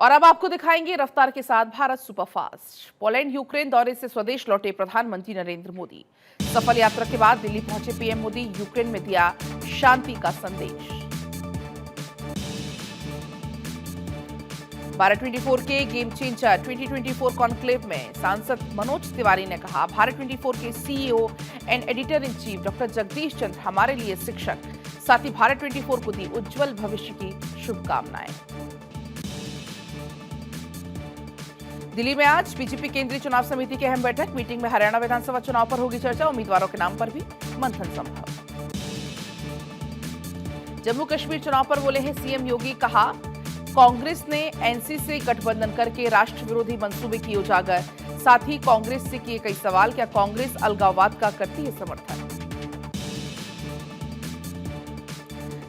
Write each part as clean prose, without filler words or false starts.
और अब आपको दिखाएंगे रफ्तार के साथ भारत सुपरफास्ट। पोलैंड यूक्रेन दौरे से स्वदेश लौटे प्रधानमंत्री नरेंद्र मोदी। सफल यात्रा के बाद दिल्ली पहुंचे पीएम मोदी। यूक्रेन में दिया शांति का संदेश। भारत 24 के गेम चेंजर 2024 कॉन्क्लेव में सांसद मनोज तिवारी ने कहा, भारत 24 के CEO and editor in chief doctor Jagdish Chandra हमारे लिए शिक्षक, साथ ही भारत 24 को दी उज्जवल भविष्य की शुभकामनाएं। दिल्ली में आज बीजेपी केंद्रीय चुनाव समिति की अहम बैठक। मीटिंग में हरियाणा विधानसभा चुनाव पर होगी चर्चा। उम्मीदवारों के नाम पर भी मंथन संभव। जम्मू कश्मीर चुनाव पर बोले हैं सीएम योगी। कहा, कांग्रेस ने एनसी से गठबंधन करके राष्ट्र विरोधी मंसूबे किए उजागर। साथ ही कांग्रेस से किए कई सवाल, क्या कांग्रेस अलगाववाद का करती है समर्थन।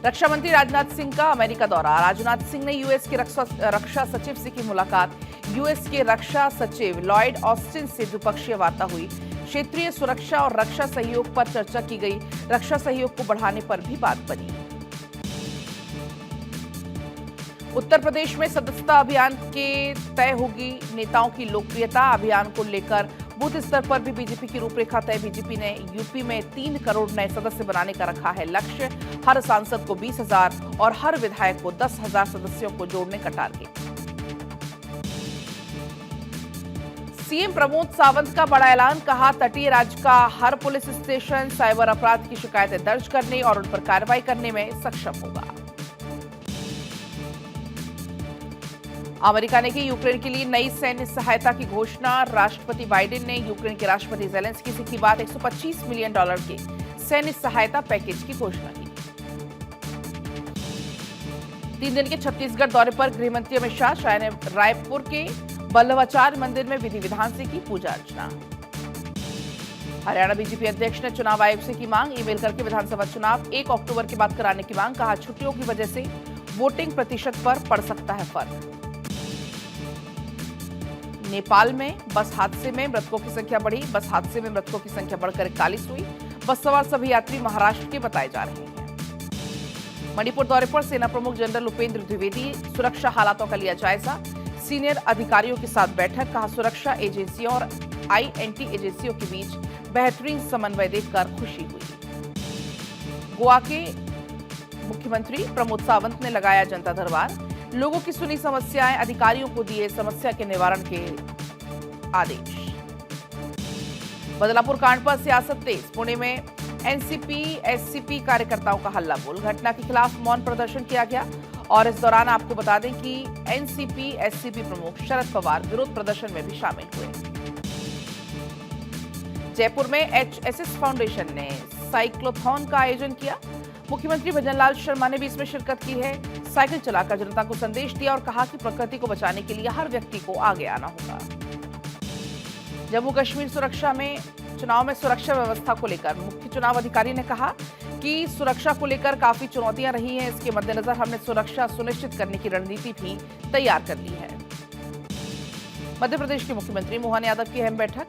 रक्षा मंत्री राजनाथ सिंह का अमेरिका दौरा। राजनाथ सिंह ने यूएस के रक्षा सचिव से की मुलाकात। यूएस के रक्षा सचिव लॉयड ऑस्टिन से द्विपक्षीय वार्ता हुई। क्षेत्रीय सुरक्षा और रक्षा सहयोग पर चर्चा की गई। रक्षा सहयोग को बढ़ाने पर भी बात बनी। उत्तर प्रदेश में सदस्यता अभियान के तय होगी नेताओं की लोकप्रियता। अभियान को लेकर बूथ स्तर पर भी बीजेपी की रूपरेखा तय। बीजेपी ने यूपी में 3 करोड़ नए सदस्य बनाने का रखा है लक्ष्य। हर सांसद को 20,000 और हर विधायक को 10,000 सदस्यों को जोड़ने का टारगेट। सीएम प्रमोद सावंत का बड़ा ऐलान। कहा, तटीय राज्य का हर पुलिस स्टेशन साइबर अपराध की शिकायतें दर्ज करने और उन पर कार्रवाई करने में सक्षम होगा। अमेरिका ने की यूक्रेन के लिए नई सैन्य सहायता की घोषणा। राष्ट्रपति बाइडेन ने यूक्रेन के राष्ट्रपति जेलेंस्की से की बात। $125 मिलियन के सैन्य सहायता पैकेज की घोषणा की। 3 दिन के छत्तीसगढ़ दौरे पर गृहमंत्री अमित शाह ने रायपुर के वल्लभाचार्य मंदिर में विधि विधान से की पूजा अर्चना। हरियाणा बीजेपी अध्यक्ष ने चुनाव आयोग से की मांग। ईमेल करके विधानसभा चुनाव 1 अक्टूबर के बाद कराने की मांग। कहा, छुट्टियों की वजह से वोटिंग प्रतिशत पर पड़ सकता है फर्क। नेपाल में बस हादसे में मृतकों की संख्या बढ़ी। बस हादसे में मृतकों की संख्या बढ़कर 41 हुई। बस सवार सभी यात्री महाराष्ट्र के बताए जा रहे हैं। मणिपुर दौरे पर सेना प्रमुख जनरल उपेंद्र द्विवेदी। सुरक्षा हालातों का लिया जायजा। सीनियर अधिकारियों के साथ बैठक। कहा, सुरक्षा एजेंसियों और आईएनटी एजेंसियों के बीच बेहतरीन समन्वय देखकर खुशी हुई। गोवा के मुख्यमंत्री प्रमोद सावंत ने लगाया जनता दरबार। लोगों की सुनी समस्याएं, अधिकारियों को दिए समस्या के निवारण के आदेश। बदलापुर कांड पर सियासत तेज। पुणे में एनसीपी एससीपी कार्यकर्ताओं का हल्ला बोल। घटना के खिलाफ मौन प्रदर्शन किया गया। और इस दौरान आपको बता दें कि एनसीपी एससीपी प्रमुख शरद पवार विरोध प्रदर्शन में भी शामिल हुए। जयपुर में एचएसएस फाउंडेशन ने साइक्लोथॉन का आयोजन किया। मुख्यमंत्री भजनलाल शर्मा ने भी इसमें शिरकत की है। साइकिल चलाकर जनता को संदेश दिया और कहा कि प्रकृति को बचाने के लिए हर व्यक्ति को आगे आना होगा। जम्मू कश्मीर चुनाव में सुरक्षा व्यवस्था को लेकर मुख्य चुनाव अधिकारी ने कहा कि सुरक्षा को लेकर काफी चुनौतियां रही हैं। इसके मद्देनजर हमने सुरक्षा सुनिश्चित करने की रणनीति भी तैयार कर ली है। मध्य प्रदेश के मुख्यमंत्री मोहन यादव की अहम बैठक।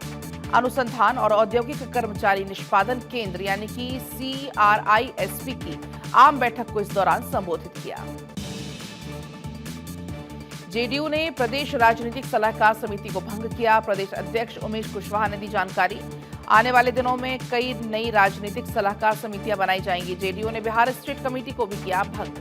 अनुसंधान और औद्योगिक कर्मचारी निष्पादन केंद्र यानी कि CRISP की आम बैठक को इस दौरान संबोधित किया। जेडीयू ने प्रदेश राजनीतिक सलाहकार समिति को भंग किया। प्रदेश अध्यक्ष उमेश कुशवाहा ने दी जानकारी। आने वाले दिनों में कई नई राजनीतिक सलाहकार समितियां बनाई जाएंगी। जेडीयू ने बिहार स्टेट कमेटी को भी किया भंग।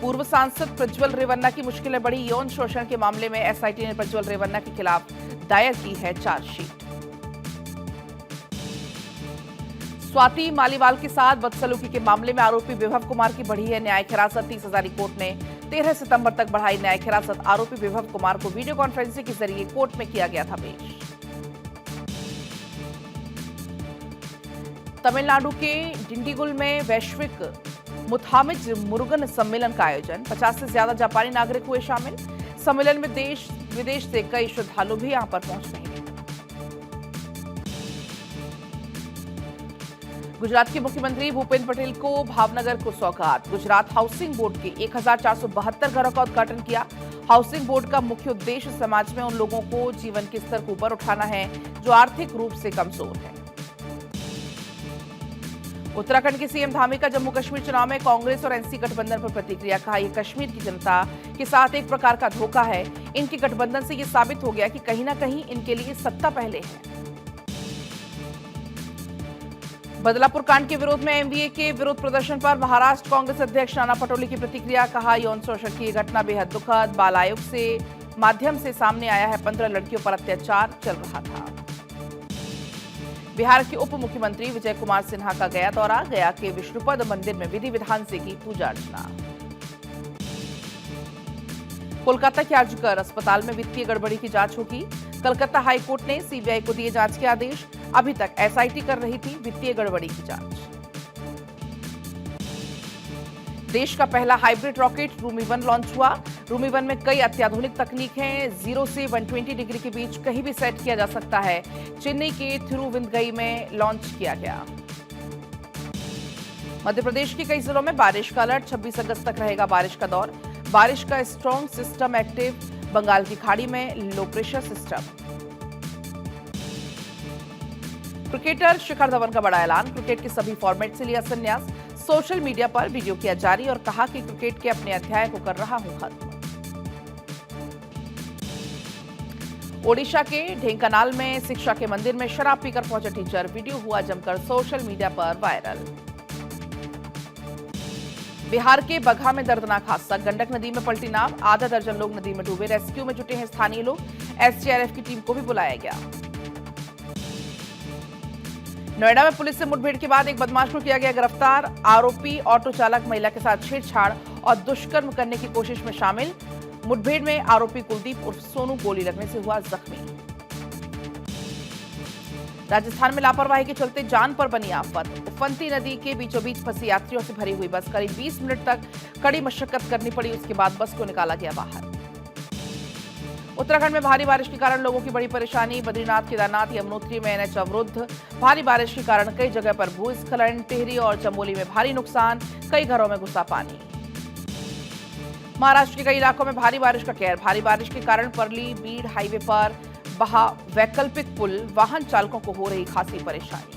पूर्व सांसद प्रज्वल रेवन्ना की मुश्किलें बढ़ी। यौन शोषण के मामले में एसआईटी ने प्रज्वल रेवन्ना के खिलाफ दायर की है चार्जशीट। स्वाति मालीवाल के साथ बदसलूकी के मामले में आरोपी विभव कुमार की बढ़ी है न्यायिक हिरासत। 30 हजारी कोर्ट ने 13 सितंबर तक बढ़ाई न्यायिक हिरासत। आरोपी विभव कुमार को वीडियो कॉन्फ्रेंसिंग के जरिए कोर्ट में किया गया था पेश। तमिलनाडु के डिंडीगुल में वैश्विक मुथामिज मुरुगन सम्मेलन का आयोजन। 50 से ज्यादा जापानी नागरिक हुए शामिल। सम्मेलन में देश विदेश से कई श्रद्धालु भी यहां पर पहुंच रहे हैं। गुजरात के मुख्यमंत्री भूपेंद्र पटेल को भावनगर को सौगात। गुजरात हाउसिंग बोर्ड के 1472 घरों का उद्घाटन किया। हाउसिंग बोर्ड का मुख्य उद्देश्य समाज में उन लोगों को जीवन के स्तर को ऊपर उठाना है जो आर्थिक रूप से कमजोर है। उत्तराखंड के सीएम धामी का जम्मू कश्मीर चुनाव में कांग्रेस और एनसी गठबंधन पर प्रतिक्रिया। कहा यह कश्मीर की जनता के साथ एक प्रकार का धोखा है। इनके गठबंधन से यह साबित हो गया कि कहीं ना कहीं इनके लिए सत्ता पहले है। बदलापुर कांड के विरोध में एमवीए के विरोध प्रदर्शन पर महाराष्ट्र कांग्रेस अध्यक्ष नाना पटोले की प्रतिक्रिया। कहा यौन शोषण की घटना बेहद दुखद। बाल आयोग से माध्यम से सामने आया है 15 लड़कियों पर अत्याचार चल रहा था। बिहार के उप मुख्यमंत्री विजय कुमार सिन्हा का गया दौरा। गया के विष्णुपद मंदिर में विधि विधान से की पूजा अर्चना। कोलकाता के आरजीकर अस्पताल में वित्तीय गड़बड़ी की जांच होगी। कलकत्ता हाईकोर्ट ने सीबीआई को दिए जांच के आदेश। अभी तक एसआईटी कर रही थी वित्तीय गड़बड़ी की जांच। देश का पहला हाइब्रिड रॉकेट रूमी-1 लॉन्च हुआ। रूमी-1 में कई अत्याधुनिक तकनीक हैं। 0 से 120 डिग्री के बीच कहीं भी सेट किया जा सकता है। चेन्नई के थिरुवनंतपुरम में लॉन्च किया गया। मध्य प्रदेश के कई जिलों में बारिश का अलर्ट। 26 अगस्त तक रहेगा बारिश का दौर। बारिश का स्ट्रॉन्ग सिस्टम एक्टिव। बंगाल की खाड़ी में low pressure system. Cricketer Shikhar Dhawan का बड़ा ऐलान। क्रिकेट के सभी फॉर्मेट से लिया संन्यास। सोशल मीडिया पर वीडियो किया जारी और कहा कि क्रिकेट के अपने अध्याय को कर रहा हूं खत्म। ओडिशा के ढेंकानाल में शिक्षा के मंदिर में शराब पीकर पहुंचे टीचर। वीडियो हुआ जमकर सोशल मीडिया पर वायरल। बिहार के बगहा में दर्दनाक हादसा। गंडक नदी में पलटी नाव। आधा दर्जन लोग नदी में डूबे। रेस्क्यू में जुटे हैं स्थानीय लोग। एसडीआरएफ की टीम को भी बुलाया गया। नोएडा में पुलिस से मुठभेड़ के बाद एक बदमाश को किया गया गिरफ्तार। आरोपी ऑटो चालक महिला के साथ छेड़छाड़ और दुष्कर्म करने की कोशिश में शामिल। मुठभेड़ में आरोपी कुलदीप उर्फ सोनू गोली लगने से हुआ जख्मी। राजस्थान में लापरवाही के चलते जान पर बनी आफत। उफंती नदी के बीचों बीच फंसी यात्रियों से भरी हुई बस। करीब 20 मिनट तक कड़ी मशक्कत करनी पड़ी। उसके बाद बस को निकाला गया बाहर। उत्तराखंड में भारी बारिश के कारण लोगों की बड़ी परेशानी। बद्रीनाथ, केदारनाथ, यमुनोत्री में एनएच अवरुद्ध। भारी बारिश के कारण कई जगह पर भूस्खलन। टिहरी और चमोली में भारी नुकसान। कई घरों में घुसा पानी। महाराष्ट्र के कई इलाकों में भारी बारिश का कहर। भारी बारिश के कारण परली बीड़ हाईवे पर बहा वैकल्पिक पुल। वाहन चालकों को हो रही खासी परेशानी।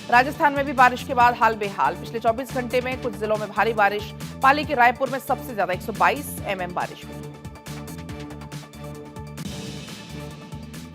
राजस्थान में भी बारिश के बाद हाल बेहाल। पिछले 24 घंटे में कुछ जिलों में भारी बारिश। पाली के रायपुर में सबसे ज्यादा 122 mm बारिश हुई।